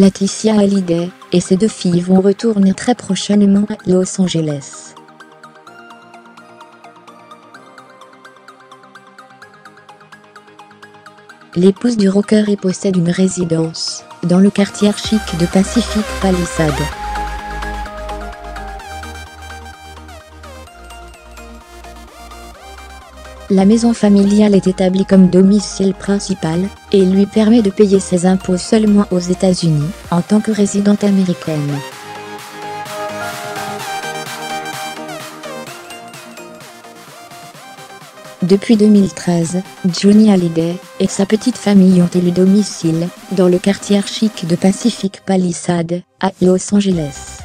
Laetitia Hallyday et ses 2 filles vont retourner très prochainement à Los Angeles. L'épouse du rocker y possède une résidence, dans le quartier chic de Pacific Palisades. La maison familiale est établie comme domicile principal, et lui permet de payer ses impôts seulement aux États-Unis, en tant que résidente américaine. Depuis 2013, Johnny Hallyday et sa petite famille ont élu domicile, dans le quartier chic de Pacific Palisades, à Los Angeles.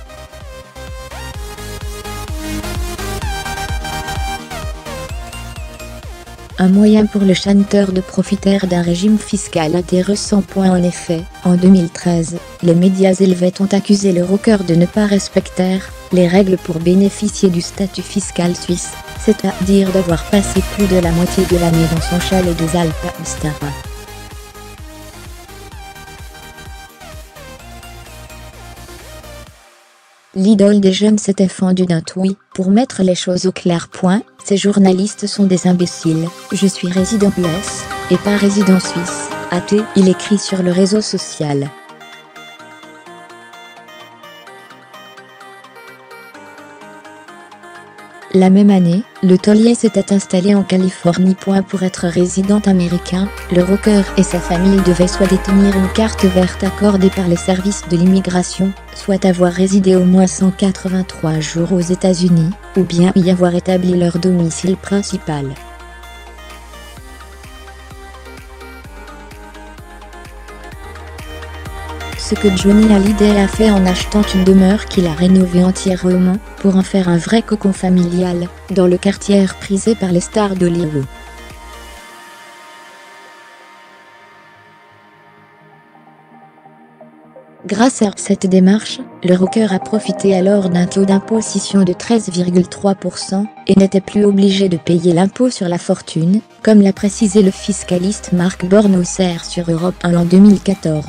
Un moyen pour le chanteur de profiter d'un régime fiscal intéressant. En effet, en 2013, les médias élevés ont accusé le rocker de ne pas respecter les règles pour bénéficier du statut fiscal suisse, c'est-à-dire d'avoir passé plus de la moitié de l'année dans son chalet des Alpes Amsterdam. L'idole des jeunes s'était fendue d'un tweet pour mettre les choses au clair. Ces journalistes sont des imbéciles. Je suis résident US, et pas résident suisse, a-t-il écrit sur le réseau social. La même année, le taulier s'était installé en Californie. Pour être résident américain, le rocker et sa famille devaient soit détenir une carte verte accordée par les services de l'immigration, soit avoir résidé au moins 183 jours aux États-Unis, ou bien y avoir établi leur domicile principal. Ce que Johnny Hallyday a fait en achetant une demeure qu'il a rénovée entièrement, pour en faire un vrai cocon familial, dans le quartier prisé par les stars d'Hollywood. Grâce à cette démarche, le rocker a profité alors d'un taux d'imposition de 13,3% et n'était plus obligé de payer l'impôt sur la fortune, comme l'a précisé le fiscaliste Mark Bornhauser sur Europe 1 en 2014.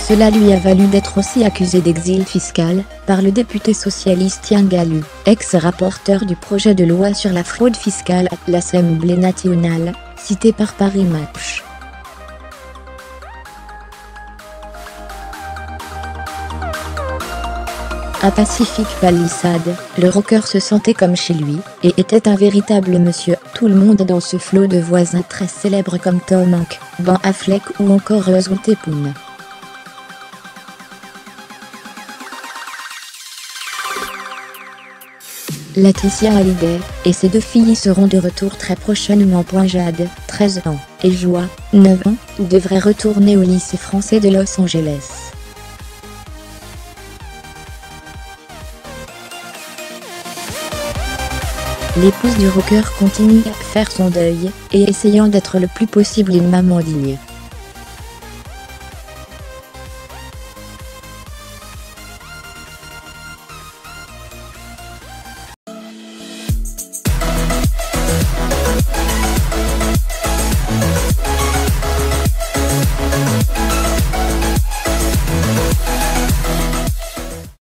Cela lui a valu d'être aussi accusé d'exil fiscal par le député socialiste Ian Gallu, ex-rapporteur du projet de loi sur la fraude fiscale à l'Assemblée nationale, cité par Paris Match. À Pacific Palisades, le rocker se sentait comme chez lui, et était un véritable monsieur tout le monde dans ce flot de voisins très célèbres comme Tom Hanks, Ben Affleck ou encore Reese Witherspoon. Laetitia Hallyday et ses 2 filles seront de retour très prochainement. Jade, 13 ans, et Joa, 9 ans, devraient retourner au lycée français de Los Angeles. L'épouse du rocker continue à faire son deuil, et essayant d'être le plus possible une maman digne.